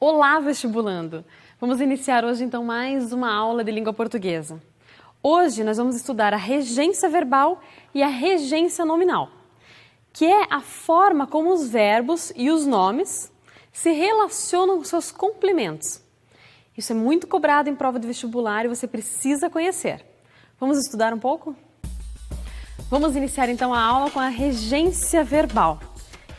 Olá, vestibulando! Vamos iniciar hoje então mais uma aula de língua portuguesa. Hoje nós vamos estudar a regência verbal e a regência nominal, que é a forma como os verbos e os nomes se relacionam com seus complementos. Isso é muito cobrado em prova de vestibular e você precisa conhecer. Vamos estudar um pouco? Vamos iniciar então a aula com a regência verbal.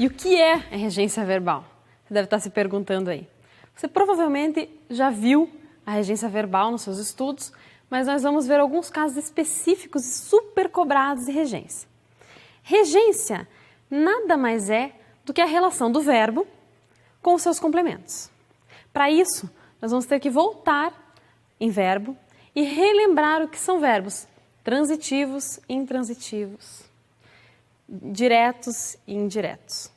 E o que é a regência verbal? Você deve estar se perguntando aí. Você provavelmente já viu a regência verbal nos seus estudos, mas nós vamos ver alguns casos específicos e super cobrados de regência. Regência nada mais é do que a relação do verbo com os seus complementos. Para isso, nós vamos ter que voltar em verbo e relembrar o que são verbos transitivos e intransitivos, diretos e indiretos.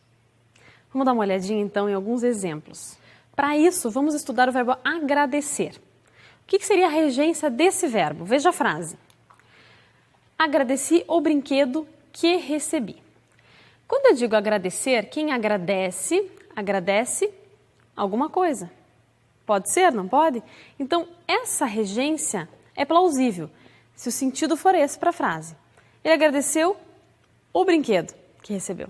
Vamos dar uma olhadinha então em alguns exemplos. Para isso, vamos estudar o verbo agradecer. O que seria a regência desse verbo? Veja a frase. Agradeci o brinquedo que recebi. Quando eu digo agradecer, quem agradece, agradece alguma coisa. Pode ser, não pode? Então, essa regência é plausível, se o sentido for esse para a frase. Ele agradeceu o brinquedo que recebeu.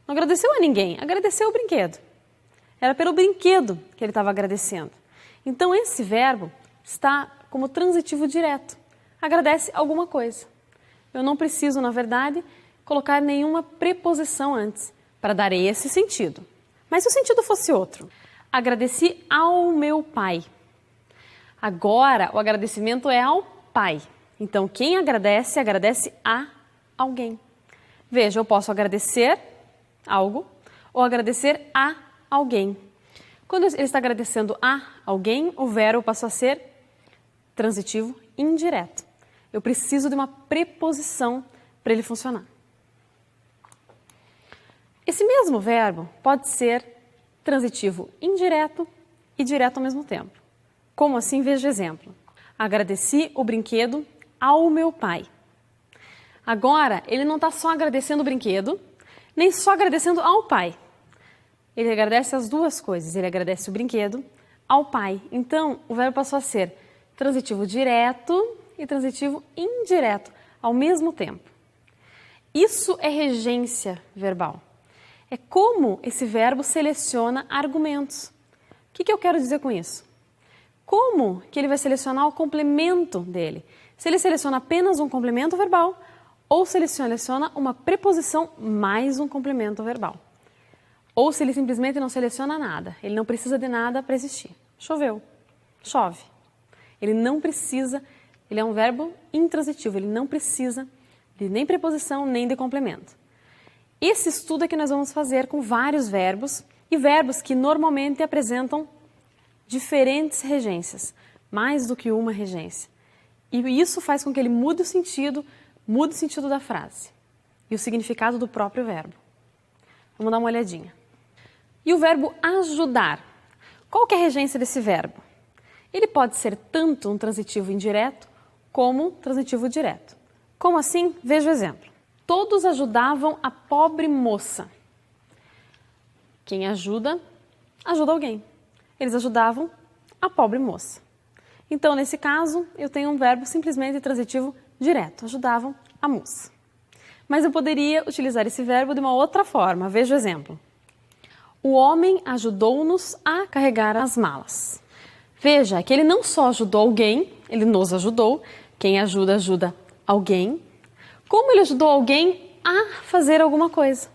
Não agradeceu a ninguém, agradeceu o brinquedo. Era pelo brinquedo que ele estava agradecendo. Então, esse verbo está como transitivo direto. Agradece alguma coisa. Eu não preciso, na verdade, colocar nenhuma preposição antes para dar esse sentido. Mas se o sentido fosse outro, agradeci ao meu pai. Agora, o agradecimento é ao pai. Então, quem agradece, agradece a alguém. Veja, eu posso agradecer algo ou agradecer a alguém. Quando ele está agradecendo a alguém, o verbo passou a ser transitivo indireto. Eu preciso de uma preposição para ele funcionar. Esse mesmo verbo pode ser transitivo indireto e direto ao mesmo tempo. Como assim? Veja o exemplo. Agradeci o brinquedo ao meu pai. Agora, ele não está só agradecendo o brinquedo, nem só agradecendo ao pai. Ele agradece as duas coisas. Ele agradece o brinquedo ao pai. Então, o verbo passou a ser transitivo direto e transitivo indireto ao mesmo tempo. Isso é regência verbal. É como esse verbo seleciona argumentos. O que eu quero dizer com isso? Como que ele vai selecionar o complemento dele? Se ele seleciona apenas um complemento verbal ou se ele seleciona uma preposição mais um complemento verbal. Ou se ele simplesmente não seleciona nada, ele não precisa de nada para existir. Choveu, chove. Ele não precisa, ele é um verbo intransitivo, ele não precisa de nem preposição nem de complemento. Esse estudo é que nós vamos fazer com vários verbos e verbos que normalmente apresentam diferentes regências, mais do que uma regência. E isso faz com que ele mude o sentido da frase e o significado do próprio verbo. Vamos dar uma olhadinha. E o verbo ajudar. Qual que é a regência desse verbo? Ele pode ser tanto um transitivo indireto como um transitivo direto. Como assim? Veja o exemplo. Todos ajudavam a pobre moça. Quem ajuda, ajuda alguém. Eles ajudavam a pobre moça. Então, nesse caso, eu tenho um verbo simplesmente transitivo direto. Ajudavam a moça. Mas eu poderia utilizar esse verbo de uma outra forma. Veja o exemplo. O homem ajudou-nos a carregar as malas. Veja que ele não só ajudou alguém, ele nos ajudou. Quem ajuda, ajuda alguém. Como ele ajudou alguém a fazer alguma coisa?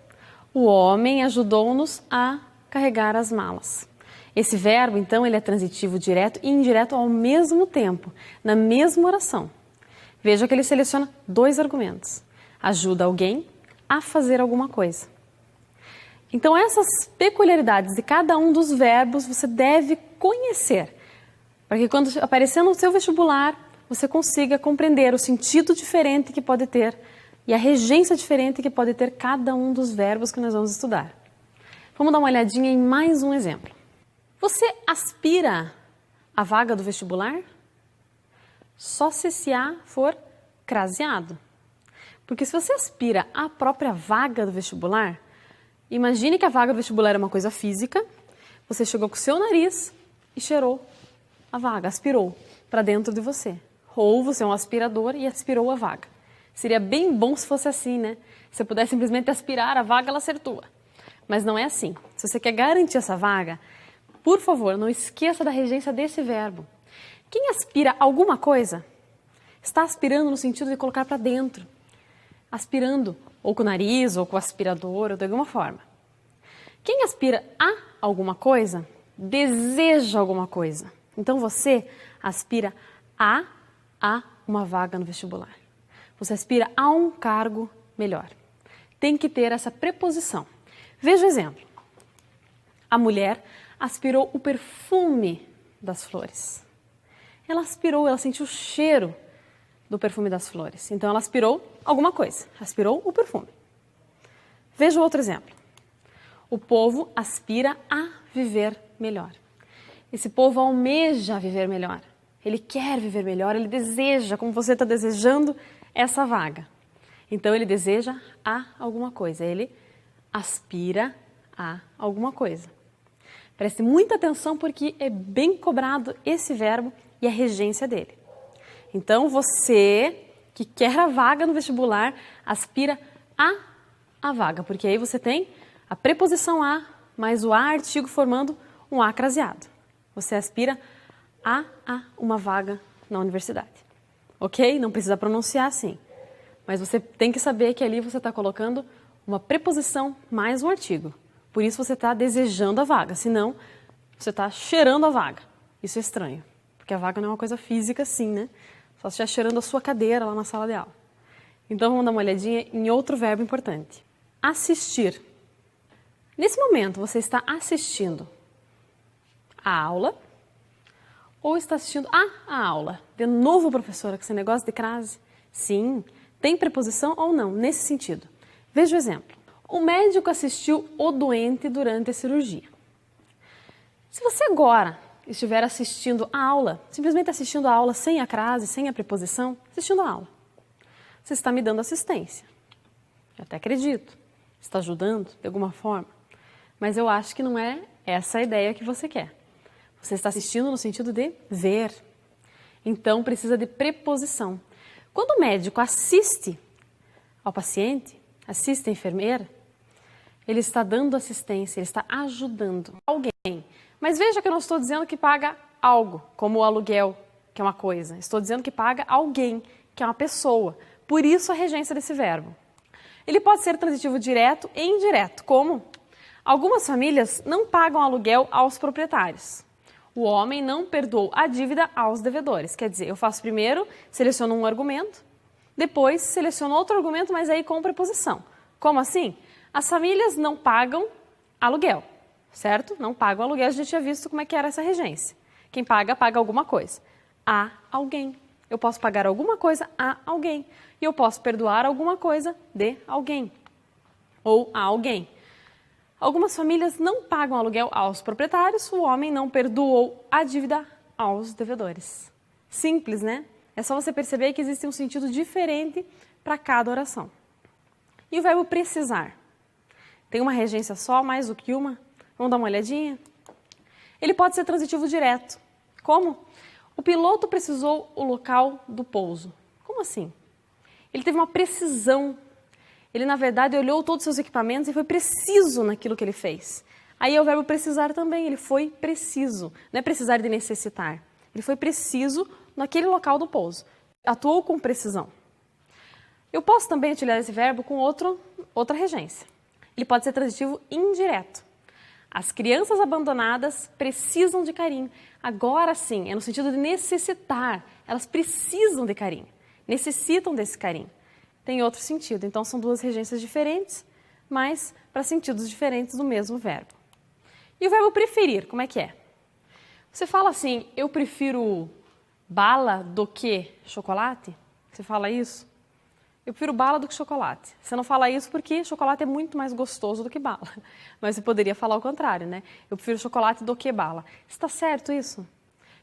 O homem ajudou-nos a carregar as malas. Esse verbo, então, ele é transitivo direto e indireto ao mesmo tempo, na mesma oração. Veja que ele seleciona dois argumentos. Ajuda alguém a fazer alguma coisa. Então, essas peculiaridades de cada um dos verbos você deve conhecer, para que quando aparecer no seu vestibular, você consiga compreender o sentido diferente que pode ter e a regência diferente que pode ter cada um dos verbos que nós vamos estudar. Vamos dar uma olhadinha em mais um exemplo. Você aspira à vaga do vestibular? Só se A for craseado. Porque se você aspira à própria vaga do vestibular, imagine que a vaga do vestibular é uma coisa física, Você chegou com o seu nariz e cheirou a vaga, aspirou para dentro de você. Ou você é um aspirador e aspirou a vaga. Seria bem bom se fosse assim, né? Se você pudesse simplesmente aspirar a vaga, ela ser tua. Mas não é assim. Se você quer garantir essa vaga, por favor, não esqueça da regência desse verbo. Quem aspira alguma coisa, está aspirando no sentido de colocar para dentro. Aspirando, ou com o nariz, ou com o aspirador, ou de alguma forma. Quem aspira a alguma coisa, deseja alguma coisa. Então você aspira a uma vaga no vestibular. Você aspira a um cargo melhor. Tem que ter essa preposição. Veja o exemplo. A mulher aspirou o perfume das flores. Ela aspirou, ela sentiu o cheiro do perfume das flores. Então ela aspirou alguma coisa. Aspirou o perfume. Veja o outro exemplo. O povo aspira a viver melhor. Esse povo almeja viver melhor. Ele quer viver melhor, ele deseja, como você está desejando, essa vaga. Então ele deseja a alguma coisa, ele aspira a alguma coisa. Preste muita atenção porque é bem cobrado esse verbo e a regência dele. Então você que quer a vaga no vestibular, aspira a vaga, porque aí você tem a preposição a mais o a artigo formando um a craseado. Você aspira a uma vaga na universidade. Ok? Não precisa pronunciar assim. Mas você tem que saber que ali você está colocando uma preposição mais um artigo. Por isso você está desejando a vaga. Senão, você está cheirando a vaga. Isso é estranho. Porque a vaga não é uma coisa física assim, né? Só se estiver cheirando a sua cadeira lá na sala de aula. Então, vamos dar uma olhadinha em outro verbo importante. Assistir. Nesse momento, você está assistindo a aula ou está assistindo a aula? De novo, professora, com esse negócio de crase? Sim. Tem preposição ou não, nesse sentido. Veja o exemplo. O médico assistiu o doente durante a cirurgia. Se você agora estiver assistindo a aula, simplesmente assistindo a aula sem a crase, sem a preposição, assistindo a aula, você está me dando assistência. Eu até acredito. Está ajudando de alguma forma. Mas eu acho que não é essa a ideia que você quer. Você está assistindo no sentido de ver. Então, precisa de preposição. Quando o médico assiste ao paciente, assiste a enfermeira, ele está dando assistência, ele está ajudando alguém. Mas veja que eu não estou dizendo que paga algo, como o aluguel, que é uma coisa. Estou dizendo que paga alguém, que é uma pessoa. Por isso a regência desse verbo. Ele pode ser transitivo direto e indireto, como algumas famílias não pagam aluguel aos proprietários. O homem não perdoou a dívida aos devedores. Quer dizer, eu faço primeiro, seleciono um argumento, depois seleciono outro argumento, mas aí com preposição. Como assim? As famílias não pagam aluguel, certo? Não pagam aluguel, a gente já visto como é que era essa regência. Quem paga, paga alguma coisa. A alguém. Eu posso pagar alguma coisa a alguém. E eu posso perdoar alguma coisa de alguém. Ou a alguém. Algumas famílias não pagam aluguel aos proprietários, o homem não perdoou a dívida aos devedores. Simples, né? É só você perceber que existe um sentido diferente para cada oração. E o verbo precisar? Tem uma regência só, mais do que uma? Vamos dar uma olhadinha? Ele pode ser transitivo direto. Como? O piloto precisou o local do pouso. Como assim? Ele teve uma precisão. Ele, na verdade, olhou todos os seus equipamentos e foi preciso naquilo que ele fez. Aí é o verbo precisar também, ele foi preciso. Não é precisar de necessitar. Ele foi preciso naquele local do pouso. Atuou com precisão. Eu posso também utilizar esse verbo com outra regência. Ele pode ser transitivo indireto. As crianças abandonadas precisam de carinho. Agora sim, é no sentido de necessitar. Elas precisam de carinho. Necessitam desse carinho. Tem outro sentido. Então, são duas regências diferentes, mas para sentidos diferentes do mesmo verbo. E o verbo preferir, como é que é? Você fala assim, eu prefiro bala do que chocolate? Você fala isso? Eu prefiro bala do que chocolate. Você não fala isso porque chocolate é muito mais gostoso do que bala. Mas você poderia falar o contrário, né? Eu prefiro chocolate do que bala. Está certo isso?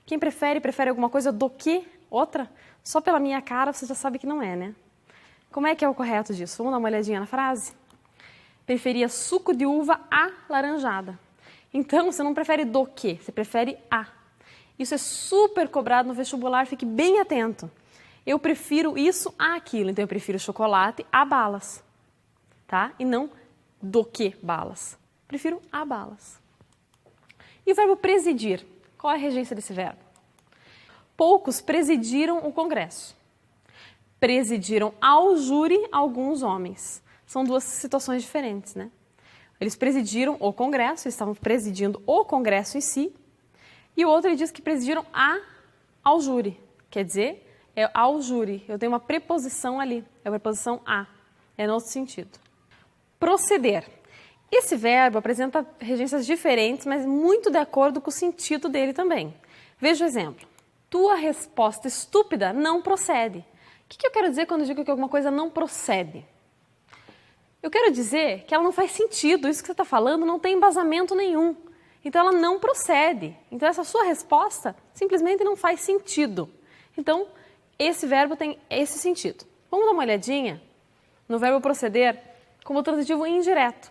Quem prefere alguma coisa do que outra? Só pela minha cara você já sabe que não é, né? Como é que é o correto disso? Vamos dar uma olhadinha na frase? Preferia suco de uva alaranjada. Então, você não prefere do que, você prefere a. Isso é super cobrado no vestibular, fique bem atento. Eu prefiro isso a aquilo, então eu prefiro chocolate a balas, tá? E não do que balas. Prefiro a balas. E o verbo presidir, qual é a regência desse verbo? Poucos presidiram o Congresso. Presidiram ao júri alguns homens. São duas situações diferentes, né? Eles presidiram o Congresso, eles estavam presidindo o Congresso em si, e o outro ele diz que presidiram ao júri. Quer dizer, é ao júri. Eu tenho uma preposição ali, é a preposição a. É no outro sentido. Proceder. Esse verbo apresenta regências diferentes, mas muito de acordo com o sentido dele também. Veja o exemplo. Tua resposta estúpida não procede. O que eu quero dizer quando eu digo que alguma coisa não procede? Eu quero dizer que ela não faz sentido, isso que você está falando não tem embasamento nenhum. Então ela não procede. Então essa sua resposta simplesmente não faz sentido. Então esse verbo tem esse sentido. Vamos dar uma olhadinha no verbo proceder como transitivo indireto.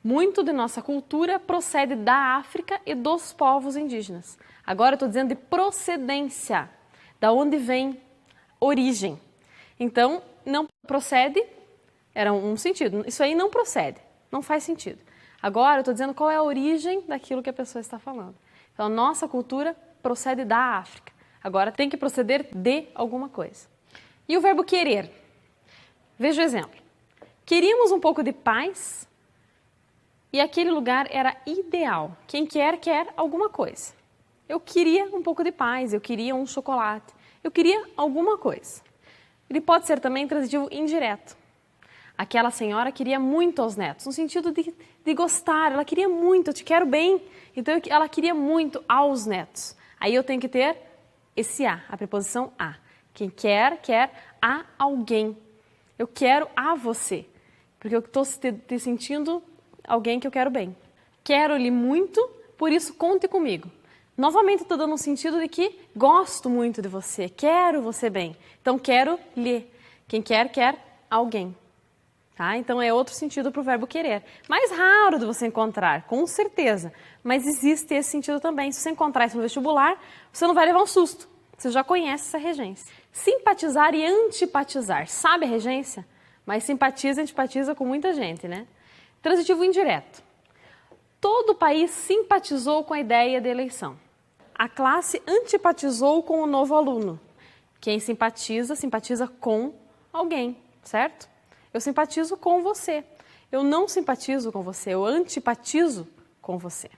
Muito de nossa cultura procede da África e dos povos indígenas. Agora eu estou dizendo de procedência, da onde vem, origem. Então, não procede, era um sentido. Isso aí não procede, não faz sentido. Agora eu estou dizendo qual é a origem daquilo que a pessoa está falando. Então, a nossa cultura procede da África. Agora tem que proceder de alguma coisa. E o verbo querer? Veja o exemplo. Queríamos um pouco de paz e aquele lugar era ideal. Quem quer, quer alguma coisa. Eu queria um pouco de paz, eu queria um chocolate, eu queria alguma coisa. Ele pode ser também transitivo indireto. Aquela senhora queria muito aos netos, no sentido de gostar, ela queria muito, eu te quero bem. Então ela queria muito aos netos. Aí eu tenho que ter esse a preposição a. Quem quer, quer a alguém. Eu quero a você, porque eu estou te sentindo alguém que eu quero bem. Quero-lhe muito, por isso conte comigo. Novamente estou dando um sentido de que gosto muito de você, quero você bem. Então quero-lhe. Quem quer, quer alguém. Tá? Então é outro sentido para o verbo querer. Mais raro de você encontrar, com certeza. Mas existe esse sentido também. Se você encontrar isso no vestibular, você não vai levar um susto. Você já conhece essa regência. Simpatizar e antipatizar. Sabe a regência? Mas simpatiza e antipatiza com muita gente, né? Transitivo indireto. Todo o país simpatizou com a ideia de eleição. A classe antipatizou com o novo aluno. Quem simpatiza, simpatiza com alguém, certo? Eu simpatizo com você. Eu não simpatizo com você, eu antipatizo com você.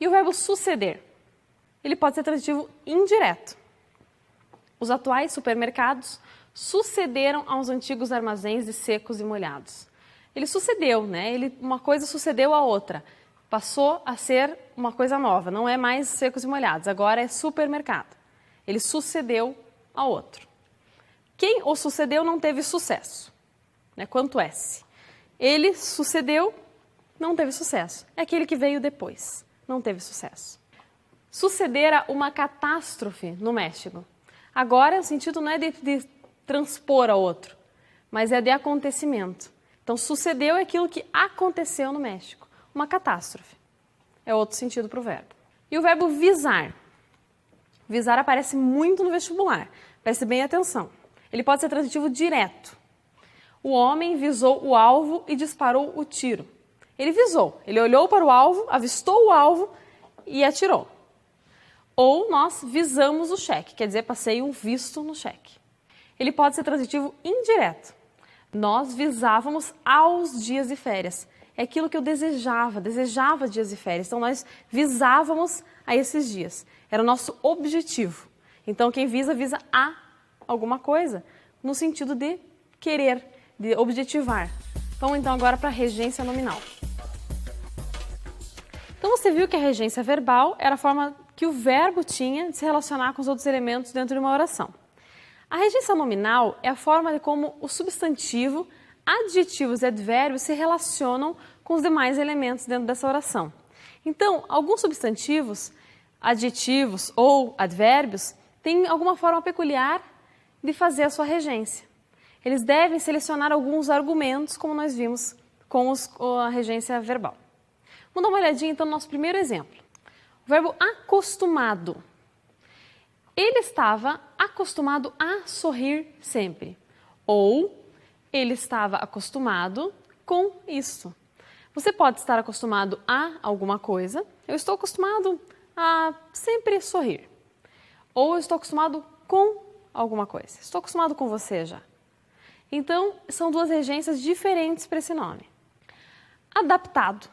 E o verbo suceder? Ele pode ser transitivo indireto. Os atuais supermercados sucederam aos antigos armazéns de secos e molhados. Ele sucedeu, né? Uma coisa sucedeu à outra. Passou a ser uma coisa nova, não é mais secos e molhados, agora é supermercado. Ele sucedeu ao outro. Quem o sucedeu não teve sucesso, né? Quanto S. Ele sucedeu, não teve sucesso. É aquele que veio depois, não teve sucesso. Sucedera uma catástrofe no México. Agora o sentido não é de transpor a outro, mas é de acontecimento. Então sucedeu é aquilo que aconteceu no México. Uma catástrofe. É outro sentido para o verbo. E o verbo visar. Visar aparece muito no vestibular. Preste bem atenção. Ele pode ser transitivo direto. O homem visou o alvo e disparou o tiro. Ele visou. Ele olhou para o alvo, avistou o alvo e atirou. Ou nós visamos o cheque. Quer dizer, passei um visto no cheque. Ele pode ser transitivo indireto. Nós visávamos aos dias de férias. É aquilo que eu desejava dias de férias. Então, nós visávamos a esses dias. Era o nosso objetivo. Então, quem visa, visa a alguma coisa, no sentido de querer, de objetivar. Vamos, então, agora para a regência nominal. Então, você viu que a regência verbal era a forma que o verbo tinha de se relacionar com os outros elementos dentro de uma oração. A regência nominal é a forma de como o substantivo, adjetivos e advérbios se relacionam com os demais elementos dentro dessa oração. Então, alguns substantivos, adjetivos ou advérbios têm alguma forma peculiar de fazer a sua regência. Eles devem selecionar alguns argumentos, como nós vimos com a regência verbal. Vamos dar uma olhadinha então no nosso primeiro exemplo. O verbo acostumado. Ele estava acostumado a sorrir sempre. Ou ele estava acostumado com isso. Você pode estar acostumado a alguma coisa. Eu estou acostumado a sempre sorrir. Ou eu estou acostumado com alguma coisa. Estou acostumado com você já. Então, são duas regências diferentes para esse nome. Adaptado.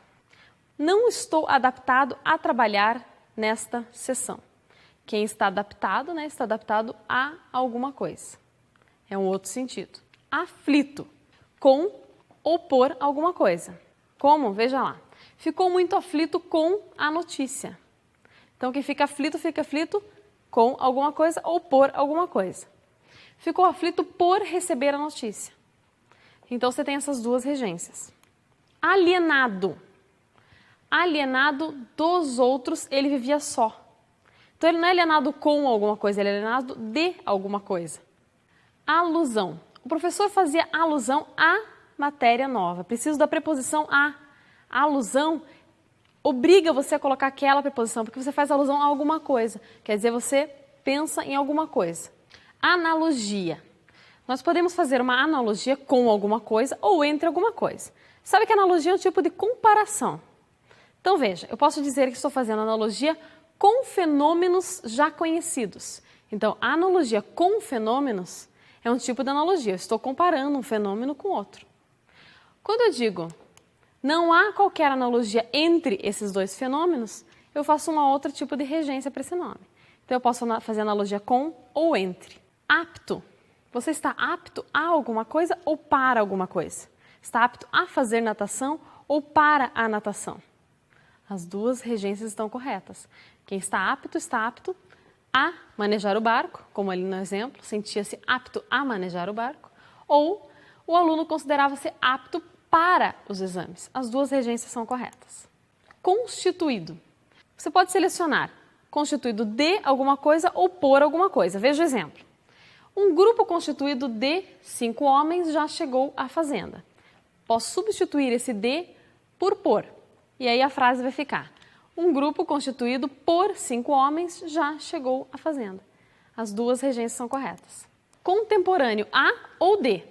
Não estou adaptado a trabalhar nesta sessão. Quem está adaptado, né, está adaptado a alguma coisa. É um outro sentido. Aflito. Com ou por alguma coisa. Como? Veja lá. Ficou muito aflito com a notícia. Então, quem fica aflito com alguma coisa ou por alguma coisa. Ficou aflito por receber a notícia. Então, você tem essas duas regências. Alienado. Alienado dos outros, ele vivia só. Então, ele não é alienado com alguma coisa, ele é alienado de alguma coisa. Alusão. O professor fazia alusão à matéria nova. Preciso da preposição a. A alusão obriga você a colocar aquela preposição, porque você faz alusão a alguma coisa. Quer dizer, você pensa em alguma coisa. Analogia. Nós podemos fazer uma analogia com alguma coisa ou entre alguma coisa. Sabe que analogia é um tipo de comparação. Então, veja, eu posso dizer que estou fazendo analogia com fenômenos já conhecidos. Então, a analogia com fenômenos é um tipo de analogia. Eu estou comparando um fenômeno com outro. Quando eu digo não há qualquer analogia entre esses dois fenômenos, eu faço um outro tipo de regência para esse nome. Então, eu posso fazer analogia com ou entre. Apto. Você está apto a alguma coisa ou para alguma coisa? Está apto a fazer natação ou para a natação? As duas regências estão corretas. Quem está apto a manejar o barco, como ali no exemplo, sentia-se apto a manejar o barco, ou o aluno considerava-se apto para os exames. As duas regências são corretas. Constituído. Você pode selecionar constituído de alguma coisa ou por alguma coisa. Veja o exemplo. Um grupo constituído de 5 homens já chegou à fazenda. Posso substituir esse de por. E aí a frase vai ficar: um grupo constituído por 5 homens já chegou à fazenda. As duas regências são corretas. Contemporâneo a ou de.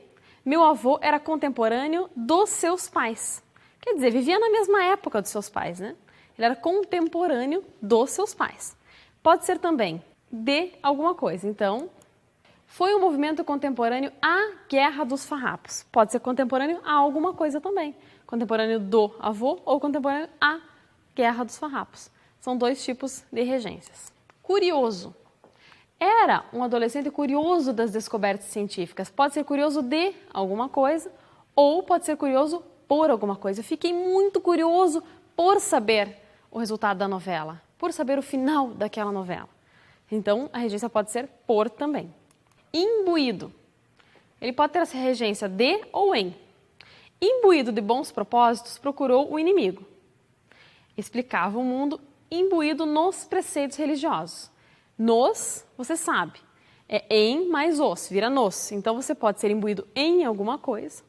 Meu avô era contemporâneo dos seus pais. Quer dizer, vivia na mesma época dos seus pais, né? Ele era contemporâneo dos seus pais. Pode ser também de alguma coisa. Então, foi um movimento contemporâneo à Guerra dos Farrapos. Pode ser contemporâneo a alguma coisa também. Contemporâneo do avô ou contemporâneo à Guerra dos Farrapos. São dois tipos de regências. Curioso. Era um adolescente curioso das descobertas científicas. Pode ser curioso de alguma coisa ou pode ser curioso por alguma coisa. Eu fiquei muito curioso por saber o resultado da novela, por saber o final daquela novela. Então, a regência pode ser por também. Imbuído. Ele pode ter essa regência de ou em. Imbuído de bons propósitos, procurou o inimigo. Explicava o mundo imbuído nos preceitos religiosos. Nos, você sabe, é em mais os, vira nos. Então, você pode ser imbuído em alguma coisa,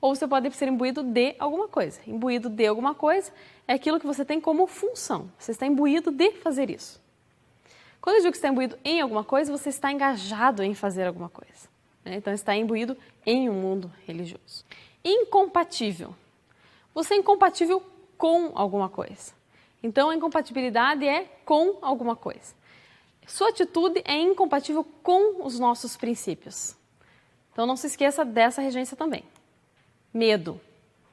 ou você pode ser imbuído de alguma coisa. Imbuído de alguma coisa é aquilo que você tem como função. Você está imbuído de fazer isso. Quando eu digo que está imbuído em alguma coisa, você está engajado em fazer alguma coisa. Né? Então, está imbuído em um mundo religioso. Incompatível. Você é incompatível com alguma coisa. Então, a incompatibilidade é com alguma coisa. Sua atitude é incompatível com os nossos princípios. Então, não se esqueça dessa regência também. Medo.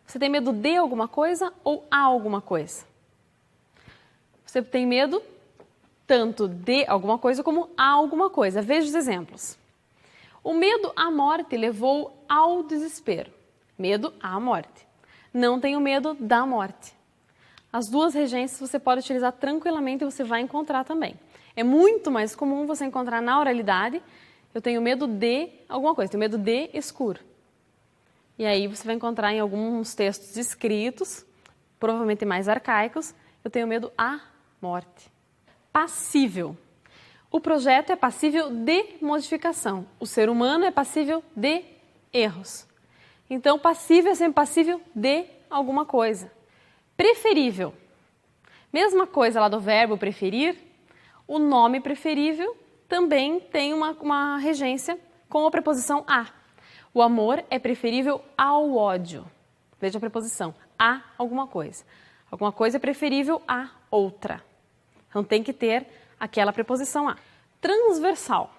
Você tem medo de alguma coisa ou a alguma coisa? Você tem medo tanto de alguma coisa como a alguma coisa. Veja os exemplos. O medo à morte levou ao desespero. Medo à morte. Não tenho medo da morte. As duas regências você pode utilizar tranquilamente e você vai encontrar também. É muito mais comum você encontrar na oralidade, eu tenho medo de alguma coisa, tenho medo de escuro. E aí você vai encontrar em alguns textos escritos, provavelmente mais arcaicos, eu tenho medo à morte. Passível. O projeto é passível de modificação. O ser humano é passível de erros. Então, passível é sempre passível de alguma coisa. Preferível. Mesma coisa lá do verbo preferir, o nome preferível também tem uma regência com a preposição a. O amor é preferível ao ódio. Veja a preposição, a alguma coisa. Alguma coisa é preferível a outra. Então tem que ter aquela preposição a. Transversal.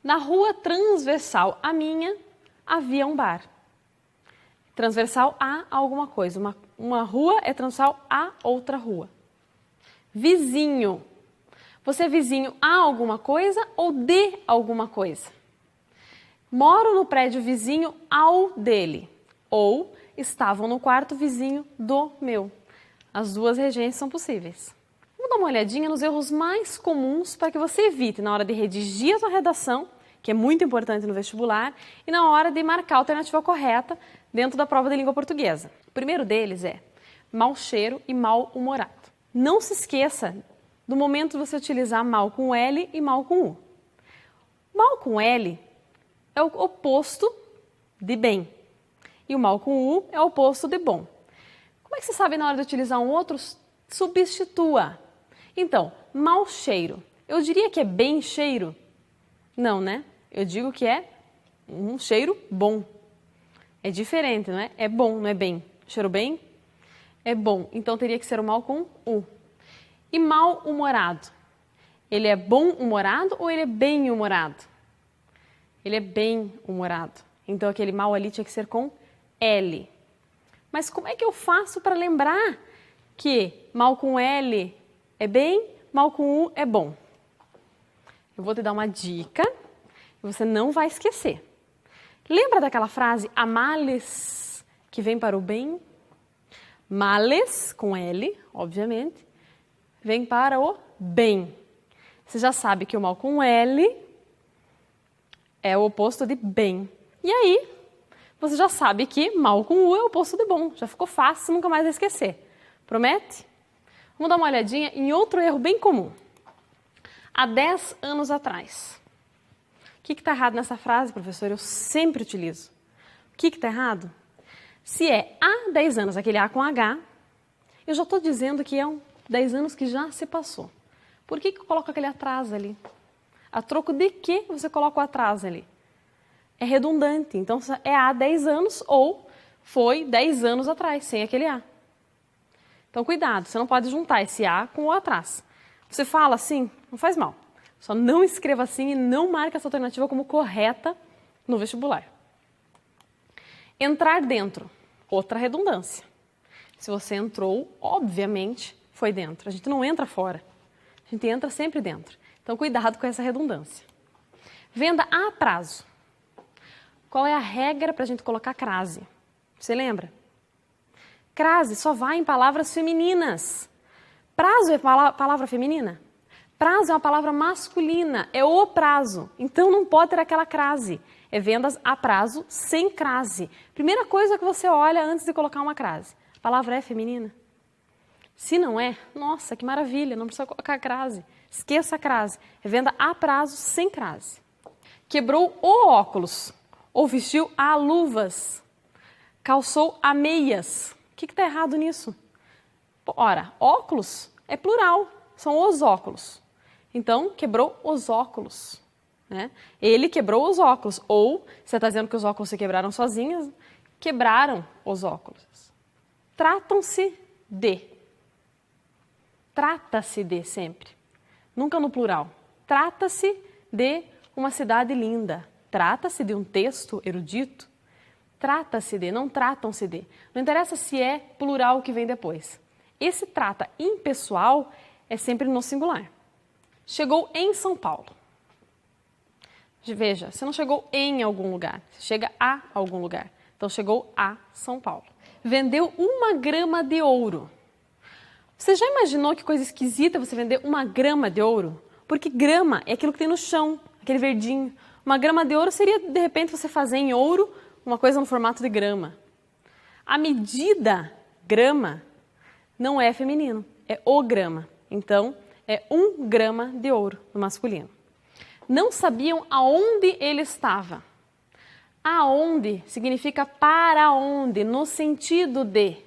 Na rua transversal à minha, havia um bar. Transversal a alguma coisa. Uma rua é transversal a outra rua. Vizinho. Você é vizinho a alguma coisa ou de alguma coisa? Moro no prédio vizinho ao dele. Ou estavam no quarto vizinho do meu. As duas regências são possíveis. Vamos dar uma olhadinha nos erros mais comuns para que você evite na hora de redigir a sua redação, que é muito importante no vestibular, e na hora de marcar a alternativa correta dentro da prova de língua portuguesa. O primeiro deles é mau cheiro e mal-humorado. Não se esqueça do momento de você utilizar mal com L e mal com U. Mal com L é o oposto de bem e o mal com U é o oposto de bom. Como é que você sabe na hora de utilizar um outro? Substitua. Então, mau cheiro. Eu diria que é bem cheiro? Não, né? Eu digo que é um cheiro bom. É diferente, não é? É bom, não é bem. Cheiro bem é bom. Então, teria que ser o mal com U. E mal-humorado. Ele é bom-humorado ou ele é bem-humorado? Ele é bem-humorado. Então, aquele mal ali tinha que ser com L. Mas como é que eu faço para lembrar que mal com L é bem, mal com U é bom? Eu vou te dar uma dica e você não vai esquecer. Lembra daquela frase, há males que vem para o bem? Males, com L, obviamente, vem para o bem. Você já sabe que o mal com L é o oposto de bem. E aí, você já sabe que mal com U é o oposto de bom. Já ficou fácil, nunca mais vai esquecer. Promete? Vamos dar uma olhadinha em outro erro bem comum. Há 10 anos atrás. O que está errado nessa frase, professor? Eu sempre utilizo. O que está errado? Se é há 10 anos, aquele A com H, eu já estou dizendo que é 10 anos que já se passou. Por que eu coloco aquele atrás ali? A troco de que você coloca o atrás ali? É redundante. Então, é há 10 anos ou foi 10 anos atrás, sem aquele A. Então, cuidado, você não pode juntar esse A com o atrás. Você fala assim, não faz mal. Só não escreva assim e não marque essa alternativa como correta no vestibular. Entrar dentro, outra redundância. Se você entrou, obviamente, foi dentro. A gente não entra fora, a gente entra sempre dentro. Então, cuidado com essa redundância. Venda a prazo. Qual é a regra para a gente colocar crase? Você lembra? Crase só vai em palavras femininas. Prazo é palavra feminina? Prazo é uma palavra masculina, é o prazo. Então não pode ter aquela crase. É vendas a prazo sem crase. Primeira coisa que você olha antes de colocar uma crase. A palavra é feminina? Se não é, nossa, que maravilha, não precisa colocar crase. Esqueça a crase. É venda a prazo sem crase. Quebrou o óculos ou vestiu a luvas. Calçou a meias. O que está errado nisso? Ora, óculos é plural, são os óculos. Então, quebrou os óculos. Né? Ele quebrou os óculos. Ou, você está dizendo que os óculos se quebraram sozinhos, quebraram os óculos. Tratam-se de. Trata-se de sempre. Nunca no plural. Trata-se de uma cidade linda. Trata-se de um texto erudito. Trata-se de, não tratam-se de. Não interessa se é plural que vem depois. Esse trata impessoal é sempre no singular. Chegou em São Paulo. Veja, você não chegou em algum lugar, você chega a algum lugar. Então, chegou a São Paulo. Vendeu 1 grama de ouro. Você já imaginou que coisa esquisita você vender 1 grama de ouro? Porque grama é aquilo que tem no chão, aquele verdinho. 1 grama de ouro seria, de repente, você fazer em ouro uma coisa no formato de grama. A medida grama não é feminino, é o grama. Então, é 1 grama de ouro no masculino. Não sabiam aonde ele estava. Aonde significa para onde, no sentido de.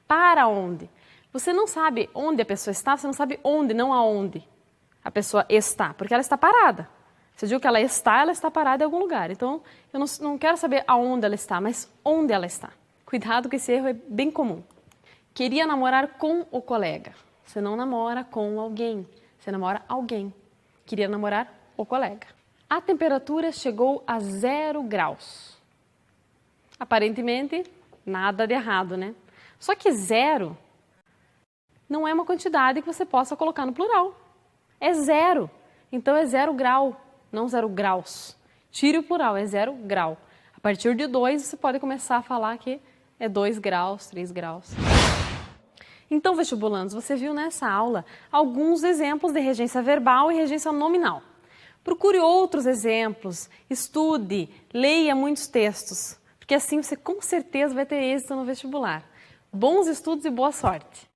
Para onde. Você não sabe onde a pessoa está, você não sabe onde, não aonde a pessoa está, porque ela está parada. Você viu que ela está parada em algum lugar. Então, eu não quero saber aonde ela está, mas onde ela está. Cuidado que esse erro é bem comum. Queria namorar com o colega. Você não namora com alguém, você namora alguém. Queria namorar o colega. A temperatura chegou a 0 graus. Aparentemente, nada de errado, né? Só que 0 não é uma quantidade que você possa colocar no plural. É 0. Então é 0 grau, não 0 graus. Tire o plural, é 0 grau. A partir de 2, você pode começar a falar que é 2 graus, 3 graus. Então, vestibulandos, você viu nessa aula alguns exemplos de regência verbal e regência nominal. Procure outros exemplos, estude, leia muitos textos, porque assim você com certeza vai ter êxito no vestibular. Bons estudos e boa sorte!